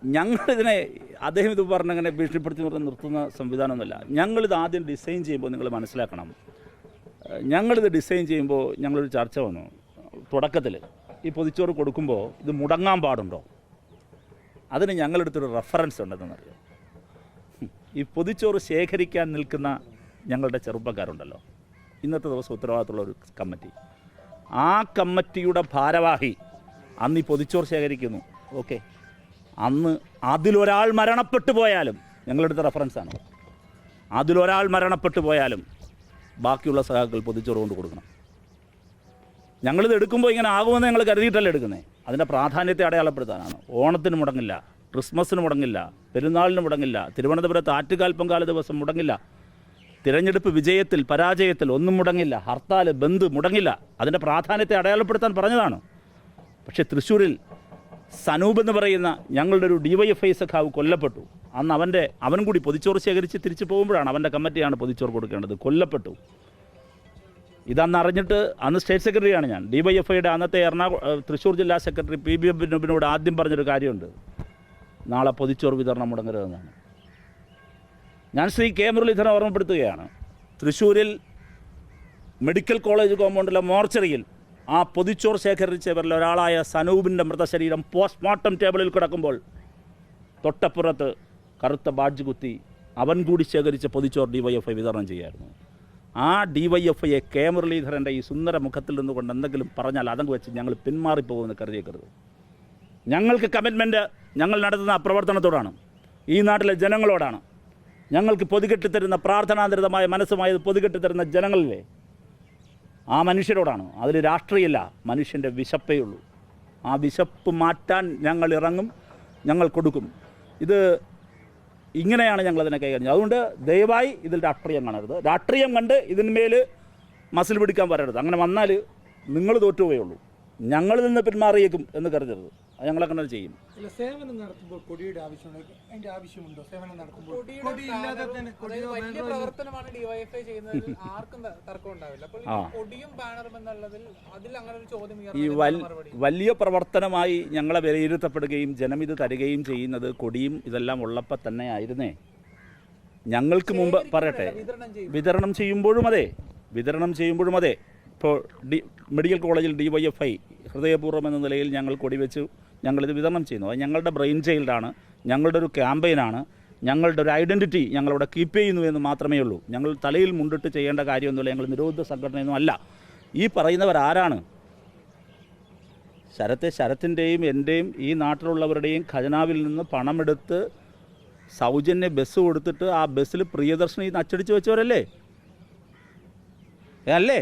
ഞങ്ങളിതിനെ അദ്ദേഹം ഇത് പറഞ്ഞങ്ങനെ ഭീഷണിപ്പെടുത്തി നിർത്തുന്ന സംവിധാനമൊന്നുമില്ല. ഞങ്ങളിത് ആദ്യം ഡിസൈൻ ചെയ്യുമ്പോൾ നിങ്ങൾ മനസ്സിലാക്കണം, ഞങ്ങളിത് ഡിസൈൻ ചെയ്യുമ്പോൾ ഞങ്ങളൊരു ചർച്ച വന്നു. തുടക്കത്തിൽ ഈ പൊതിച്ചോറ് കൊടുക്കുമ്പോൾ ഇത് മുടങ്ങാൻ പാടുണ്ടോ? അതിന് ഞങ്ങളെടുത്തൊരു റെഫറൻസ് ഉണ്ടെന്നറിയാം. ഈ പൊതിച്ചോറ് ശേഖരിക്കാൻ നിൽക്കുന്ന ഞങ്ങളുടെ ചെറുപ്പക്കാരുണ്ടല്ലോ, ഇന്നത്തെ ദിവസം ഉത്തരവാദിത്തമുള്ള ഒരു കമ്മിറ്റി, ആ കമ്മിറ്റിയുടെ ഭാരവാഹി അന്ന് ഈ പൊതിച്ചോറ് ശേഖരിക്കുന്നു. ഓക്കെ, അന്ന് അതിലൊരാൾ മരണപ്പെട്ടു പോയാലും, ഞങ്ങളെടുത്ത റെഫറൻസാണ്, അതിലൊരാൾ മരണപ്പെട്ടു പോയാലും ബാക്കിയുള്ള സഹാക്കൾ പൊതിച്ചോറ് കൊണ്ട് കൊടുക്കണം. ഞങ്ങളിത് എടുക്കുമ്പോൾ ഇങ്ങനെ ആകുമെന്ന് ഞങ്ങൾ കരുതിയിട്ടല്ല എടുക്കുന്നത്. അതിൻ്റെ പ്രാധാന്യത്തെ അടയാളപ്പെടുത്താനാണ്. ഓണത്തിന് മുടങ്ങില്ല, ക്രിസ്മസിന് മുടങ്ങില്ല, പെരുന്നാളിന് മുടങ്ങില്ല, തിരുവനന്തപുരത്ത് ആറ്റുകാൽ പൊങ്കാല ദിവസം മുടങ്ങില്ല, തിരഞ്ഞെടുപ്പ് വിജയത്തിൽ പരാജയത്തിൽ ഒന്നും മുടങ്ങില്ല, ഹർത്താൽ ബന്ദ് മുടങ്ങില്ല. അതിൻ്റെ പ്രാധാന്യത്തെ അടയാളപ്പെടുത്താൻ പറഞ്ഞതാണ്. പക്ഷേ തൃശ്ശൂരിൽ സനൂപ് എന്ന് പറയുന്ന ഞങ്ങളുടെ ഒരു DYFI സഖാവ് കൊല്ലപ്പെട്ടു. അന്ന് അവൻ കൂടി പൊതിച്ചോറ് ശേഖരിച്ച് തിരിച്ചു പോകുമ്പോഴാണ്, അവൻ്റെ കമ്മിറ്റിയാണ് പൊതിച്ചോറ് കൊടുക്കേണ്ടത്, കൊല്ലപ്പെട്ടു. ഇതന്ന് അറിഞ്ഞിട്ട്, അന്ന് സ്റ്റേറ്റ് സെക്രട്ടറിയാണ് ഞാൻ, DYFIയുടെ അന്നത്തെ തൃശ്ശൂർ ജില്ലാ സെക്രട്ടറി PB അബ്ദുനബിനോട് ആദ്യം പറഞ്ഞൊരു കാര്യമുണ്ട്, നാളെ പൊതിച്ചോറ് വിതരണം മുടങ്ങരുതെന്നാണ്. ഞാൻ ശ്രീ K മുരളീധരൻ ഓർമ്മപ്പെടുത്തുകയാണ്, തൃശ്ശൂരിൽ മെഡിക്കൽ കോളേജ് കോമ്പൗണ്ടിലെ മോർച്ചറിയിൽ ആ പൊതിച്ചോറ് ശേഖരിച്ചവരിൽ ഒരാളായ സനൂപിൻ്റെ മൃതശരീരം പോസ്റ്റ്മോർട്ടം ടേബിളിൽ കിടക്കുമ്പോൾ തൊട്ടപ്പുറത്ത് കറുത്ത ബാഡ്ജ് കുത്തി അവൻ കൂടി ശേഖരിച്ച പൊതിച്ചോറ് DYFI വിതരണം ചെയ്യായിരുന്നു. ആ DYFIയെ K മുരളീധരൻ്റെ ഈ സുന്ദര മുഖത്തിൽ നിന്നുകൊണ്ട് എന്തെങ്കിലും പറഞ്ഞാൽ അതങ്ങ് വെച്ച് ഞങ്ങൾ പിന്മാറിപ്പോകുമെന്ന് കരുതിയേക്കരുത്. ഞങ്ങൾക്ക് കമ്മിറ്റ്മെൻറ്റ് ഞങ്ങൾ നടത്തുന്ന പ്രവർത്തനത്തോടാണ്, ഈ നാട്ടിലെ ജനങ്ങളോടാണ്. ഞങ്ങൾക്ക് പൊതികെട്ടിത്തരുന്ന പ്രാർത്ഥനാനിരതമായ മനസ്സുമായത് പൊതികെട്ടിത്തരുന്ന ജനങ്ങളിലെ ആ മനുഷ്യരോടാണ്. അതിൽ രാഷ്ട്രീയമില്ല, മനുഷ്യൻ്റെ വിശപ്പേ ഉള്ളൂ. ആ വിശപ്പ് മാറ്റാൻ ഞങ്ങൾ ഇറങ്ങും, ഞങ്ങൾ കൊടുക്കും. ഇത് ഇങ്ങനെയാണ് ഞങ്ങളതിനെ കൈകാര്യം. അതുകൊണ്ട് ദയവായി ഇതിൽ രാഷ്ട്രീയം കാണരുത്. രാഷ്ട്രീയം കണ്ട് ഇതിന്മേൽ മസിൽ പിടിക്കാൻ വരരുത്. അങ്ങനെ വന്നാൽ നിങ്ങൾ തോറ്റുപോയുള്ളൂ. ഞങ്ങളിൽ നിന്ന് പിന്മാറിയേക്കും എന്ന് കരുതരുത്. അത് ഞങ്ങളങ്ങനെ ചെയ്യും. സേവനം നടത്തുമ്പോൾ കൊടിയുടെ ആവശ്യമുണ്ടോ? അതിന്റെ ആവശ്യമുണ്ടോ? സേവനം നടത്തുമ്പോൾ വലിയ പ്രവർത്തനമാണ് DYFI ചെയ്യുന്നത്, ആർക്കും തർക്കം ഉണ്ടാവില്ല. അപ്പോൾ കൊടിയും ബാനറും എന്നുള്ളതിൽ അതിൽ അങ്ങനെ ഒരു ചോദ്യം ഈ വലിയ പ്രവർത്തനമായി ഞങ്ങളെ വിലയിരുത്തപ്പെടുകയും ജനം ഇത് തരികയും ചെയ്യുന്നത് കൊടിയും ഇതെല്ലാം ഉള്ളപ്പോൾ തന്നെ ആയിരുന്നേ. ഞങ്ങൾക്ക് മുമ്പ് പറയട്ടെ, വിതരണം ചെയ്യുമ്പോഴും അതെ. ഇപ്പോൾ മെഡിക്കൽ കോളേജിൽ DYFI ഹൃദയപൂർവ്വം എന്ന നിലയിൽ ഞങ്ങൾ കൊടിവെച്ച് ഞങ്ങളിത് വിതരണം ചെയ്യുന്നു. അത് ഞങ്ങളുടെ ബ്രെയിൻ ചൈൽഡാണ്, ഞങ്ങളുടെ ഒരു ക്യാമ്പയിനാണ്, ഞങ്ങളുടെ ഒരു ഐഡൻറ്റിറ്റി ഞങ്ങളിവിടെ കീപ്പ് ചെയ്യുന്നു എന്ന് മാത്രമേ ഉള്ളൂ. ഞങ്ങൾ തലയിൽ മുണ്ടിട്ട് ചെയ്യേണ്ട കാര്യമൊന്നുമില്ല. ഞങ്ങൾ നിരോധിത സംഘടനയൊന്നും അല്ല. ഈ പറയുന്നവരാരാണ്? ശരത്തിൻ്റെയും എൻ്റെയും ഈ നാട്ടിലുള്ളവരുടെയും ഖജനാവിൽ നിന്ന് പണമെടുത്ത് സൗജന്യ ബസ് കൊടുത്തിട്ട് ആ ബസ്സിൽ പ്രിയദർശിനി അച്ചടിച്ച് വെച്ചവരല്ലേ? അല്ലേ?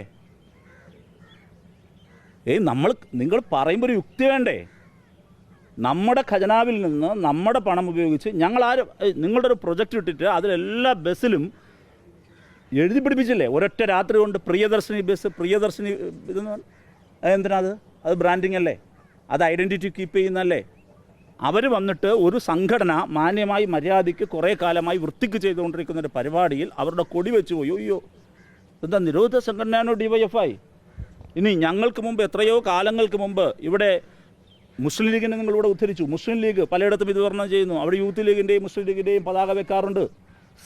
നിങ്ങൾ പറയുമ്പോൾ ഒരു യുക്തി വേണ്ടേ? നമ്മുടെ ഖജനാവിൽ നിന്ന് നമ്മുടെ പണം ഉപയോഗിച്ച് നിങ്ങളുടെ ഒരു പ്രൊജക്റ്റ് ഇട്ടിട്ട് അതിലെല്ലാ ബസ്സിലും എഴുതി പിടിപ്പിച്ചില്ലേ ഒരൊറ്റ രാത്രി കൊണ്ട് പ്രിയദർശിനി ബസ്, പ്രിയദർശിനി ഇതെന്ന്? എന്തിനാത്? അത് ബ്രാൻഡിങ് അല്ലേ? അത് ഐഡൻറ്റിറ്റി കീപ്പ് ചെയ്യുന്നല്ലേ? അവർ വന്നിട്ട് ഒരു സംഘടന മാന്യമായി മര്യാദയ്ക്ക് കുറേ കാലമായി വൃത്തിക്ക് ചെയ്തുകൊണ്ടിരിക്കുന്ന ഒരു പരിപാടിയിൽ അവരുടെ കൊടി വെച്ച് പോയി. അയ്യോ, എന്താ നിരോധിത സംഘടനയാണോ DYFI? ഇനി ഞങ്ങൾക്ക് മുമ്പ്, എത്രയോ കാലങ്ങൾക്ക് മുമ്പ് ഇവിടെ മുസ്ലിം ലീഗിനെ നിങ്ങളിവിടെ ഉദ്ധരിച്ചു. മുസ്ലിം ലീഗ് പലയിടത്തും ഇത് വിതരണം ചെയ്യുന്നു. അവിടെ യൂത്ത് ലീഗിൻ്റെയും മുസ്ലിം ലീഗിൻ്റെയും പതാക വെക്കാറുണ്ട്.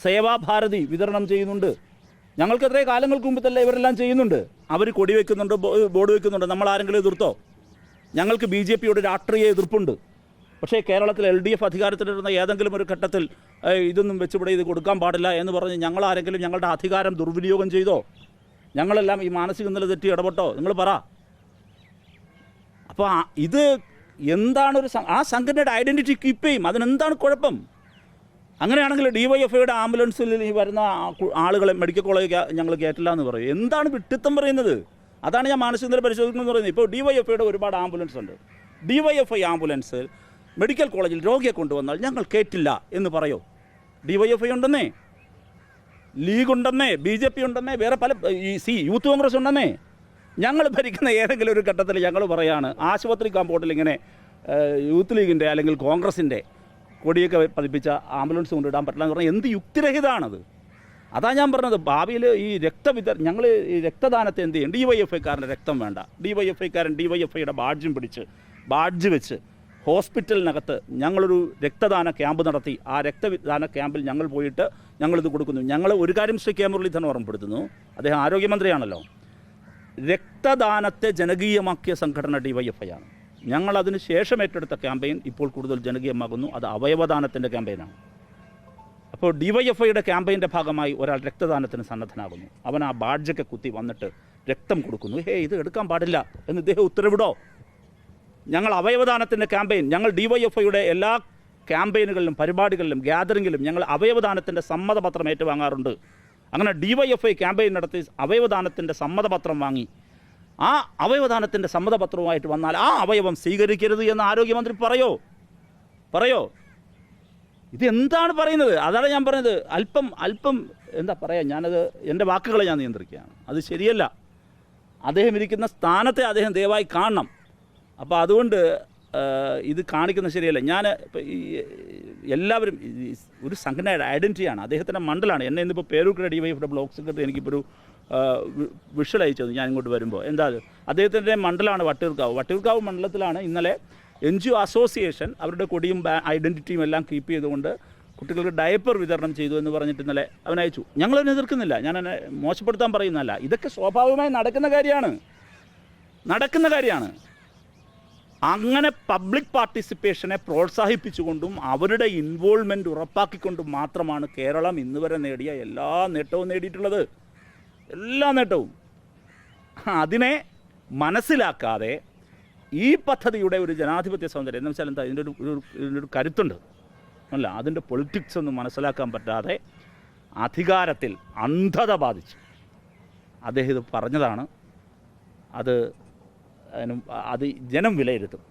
സേവാഭാരതി വിതരണം ചെയ്യുന്നുണ്ട്. ഞങ്ങൾക്ക് എത്രയോ കാലങ്ങൾക്ക് മുമ്പ് തന്നെ ഇവരെല്ലാം ചെയ്യുന്നുണ്ട്. അവർ കൊടി വയ്ക്കുന്നുണ്ട്, ബോർഡ് വയ്ക്കുന്നുണ്ട്. നമ്മൾ ആരെങ്കിലും എതിർത്തോ? ഞങ്ങൾക്ക് BJPയോട് രാഷ്ട്രീയ എതിർപ്പുണ്ട്. പക്ഷേ കേരളത്തിൽ LDF അധികാരത്തിലിരുന്ന ഏതെങ്കിലും ഒരു ഘട്ടത്തിൽ ഇതൊന്നും വെച്ചുകൂടെ, ഇത് കൊടുക്കാൻ പാടില്ല എന്ന് പറഞ്ഞ് ഞങ്ങളാരെങ്കിലും ഞങ്ങളുടെ അധികാരം ദുർവിനിയോഗം ചെയ്തോ? ഞങ്ങളെല്ലാം ഈ മാനസിക നില തെറ്റി ഇടപെട്ടോ? നിങ്ങൾ പറ. അപ്പോൾ ഇത് എന്താണ് ആ സംഘടനയുടെ ഐഡൻറ്റിറ്റി കീപ്പ് ചെയ്യും. അതിനെന്താണ് കുഴപ്പം? അങ്ങനെയാണെങ്കിൽ DYFIയുടെ ആംബുലൻസിൽ ഈ വരുന്ന ആളുകളെ മെഡിക്കൽ കോളേജ് ഞങ്ങൾ കയറ്റില്ല എന്ന് പറയും. എന്താണ് വിട്ടിത്തം പറയുന്നത്? അതാണ് ഞാൻ മാനസിക നില പരിശോധിക്കുന്നത് പറയുന്നത്. ഇപ്പോൾ DYFIയുടെ ഒരുപാട് ആംബുലൻസ് ഉണ്ട്. DYFI ആംബുലൻസ് മെഡിക്കൽ കോളേജിൽ രോഗിയെ കൊണ്ടുവന്നാൽ ഞങ്ങൾ കയറ്റില്ല എന്ന് പറയോ? DYFI ഉണ്ടെന്നേ, ലീഗ് ഉണ്ടെന്നേ, BJP ഉണ്ടെന്നേ, വേറെ പല യൂത്ത് കോൺഗ്രസ് ഉണ്ടെന്നേ. ഞങ്ങൾ ഭരിക്കുന്ന ഏതെങ്കിലും ഒരു ഘട്ടത്തിൽ ഞങ്ങൾ പറയാണ് ആശുപത്രി കോമ്പൗണ്ടിൽ ഇങ്ങനെ യൂത്ത് ലീഗിൻ്റെ അല്ലെങ്കിൽ കോൺഗ്രസിൻ്റെ കൊടിയൊക്കെ പതിപ്പിച്ച ആംബുലൻസ് കൊണ്ടിടാൻ പറ്റില്ല എന്ന് പറഞ്ഞാൽ എന്ത് യുക്തിരഹിതമാണത്? അതാണ് ഞാൻ പറഞ്ഞത്. ഭാവിയിൽ ഈ ഞങ്ങൾ ഈ രക്തദാനത്തെ എന്ത് ചെയ്യും? DYFIക്കാരൻ്റെ രക്തം വേണ്ട. DYFIക്കാരൻ DYFIയുടെ ബാഡ്ജ് വെച്ച് ഹോസ്പിറ്റലിനകത്ത് ഞങ്ങളൊരു രക്തദാന ക്യാമ്പ് നടത്തി. ആ രക്തദാന ക്യാമ്പിൽ ഞങ്ങൾ പോയിട്ട് ഞങ്ങളിത് കൊടുക്കുന്നു. ഞങ്ങൾ ഒരു കാര്യം ശ്രീ കെ മുരളീധരൻ ഓർമ്മപ്പെടുത്തുന്നു, അദ്ദേഹം ആരോഗ്യമന്ത്രിയാണല്ലോ. രക്തദാനത്തെ ജനകീയമാക്കിയ സംഘടന DYFI ആണ്. ഞങ്ങളതിന് ശേഷം ഏറ്റെടുത്ത ക്യാമ്പയിൻ ഇപ്പോൾ കൂടുതൽ ജനകീയമാകുന്നു. അത് അവയവദാനത്തിൻ്റെ ക്യാമ്പയിനാണ്. അപ്പോൾ DYFIയുടെ ക്യാമ്പയിൻ്റെ ഭാഗമായി ഒരാൾ രക്തദാനത്തിന് സന്നദ്ധനാകുന്നു. അവൻ ആ ബാഡ്ജൊക്കെ കുത്തി വന്നിട്ട് രക്തം കൊടുക്കുന്നു. ഇത് എടുക്കാൻ പാടില്ല എന്ന് ഇദ്ദേഹം ഉത്തരവിടോ? ഞങ്ങൾ അവയവദാനത്തിൻ്റെ ക്യാമ്പയിൻ, ഞങ്ങൾ DYFIയുടെ എല്ലാ ക്യാമ്പയിനുകളിലും പരിപാടികളിലും ഗ്യാതറിങ്ങിലും ഞങ്ങൾ അവയവദാനത്തിൻ്റെ സമ്മതപത്രം ഏറ്റുവാങ്ങാറുണ്ട്. അങ്ങനെ DYFI ക്യാമ്പയിൻ നടത്തി അവയവദാനത്തിൻ്റെ സമ്മതപത്രം വാങ്ങി. ആ അവയവദാനത്തിൻ്റെ സമ്മതപത്രവുമായിട്ട് വന്നാൽ ആ അവയവം സ്വീകരിക്കരുത് എന്ന് ആരോഗ്യമന്ത്രി പറയോ? ഇതെന്താണ് പറയുന്നത്? അതാണ് ഞാൻ പറഞ്ഞത്. അല്പം എന്താ പറയുക, ഞാനത് എൻ്റെ വാക്കുകളെ ഞാൻ നിയന്ത്രിക്കുകയാണ്. അത് ശരിയല്ല. അദ്ദേഹം ഇരിക്കുന്ന സ്ഥാനത്തെ അദ്ദേഹം ദയവായി കാണണം. അപ്പോൾ അതുകൊണ്ട് ഇത് കാണിക്കുന്നത് ശരിയല്ല. ഞാൻ ഇപ്പോൾ ഈ എല്ലാവരും ഒരു സംഘടനയുടെ ഐഡൻറ്റിറ്റിയാണ്, അദ്ദേഹത്തിൻ്റെ മണ്ഡലമാണ്. എന്നെ ഇന്നിപ്പോൾ പേരൂർക്കര DYFIയുടെ ബ്ലോക്ക് സെക്രട്ടറി എനിക്കിപ്പോൾ ഒരു വിഷ്വൽ അയച്ചത് ഞാൻ ഇങ്ങോട്ട് വരുമ്പോൾ. എന്താ അത്? അദ്ദേഹത്തിൻ്റെ മണ്ഡലമാണ് വട്ടിയൂർക്കാവ് മണ്ഡലത്തിലാണ് ഇന്നലെ NGO അസോസിയേഷൻ അവരുടെ കൊടിയും ഐഡൻറ്റിറ്റിയും എല്ലാം കീപ്പ് ചെയ്തുകൊണ്ട് കുട്ടികൾക്ക് ഡയപ്പർ വിതരണം ചെയ്തു എന്ന് പറഞ്ഞിട്ട് ഇന്നലെ അവനയച്ചു. ഞങ്ങളതിനെ എതിർക്കുന്നില്ല, ഞാൻ എന്നെ മോശപ്പെടുത്താൻ പറയുന്നതല്ല. ഇതൊക്കെ സ്വാഭാവികമായി നടക്കുന്ന കാര്യമാണ്. അങ്ങനെ പബ്ലിക് പാർട്ടിസിപ്പേഷനെ പ്രോത്സാഹിപ്പിച്ചുകൊണ്ടും അവരുടെ ഇൻവോൾവ്മെൻറ്റ് ഉറപ്പാക്കിക്കൊണ്ടും മാത്രമാണ് കേരളം ഇന്ന് വരെ നേടിയ എല്ലാ നേട്ടവും നേടിയിട്ടുള്ളത്. എല്ലാ നേട്ടവും. അതിനെ മനസ്സിലാക്കാതെ ഈ പദ്ധതിയുടെ ഒരു ജനാധിപത്യ സൗന്ദര്യം എന്ന് വെച്ചാൽ എന്താ, ഇതിൻ്റെ ഒരു കരുത്തുണ്ട് അല്ല, അതിൻ്റെ പൊളിറ്റിക്സ് ഒന്നും മനസ്സിലാക്കാൻ പറ്റാതെ അധികാരത്തിൽ അന്ധത ബാധിച്ചു അദ്ദേഹം ഇത് പറഞ്ഞതാണ്. അത് ജനം വിലയിരുത്തും.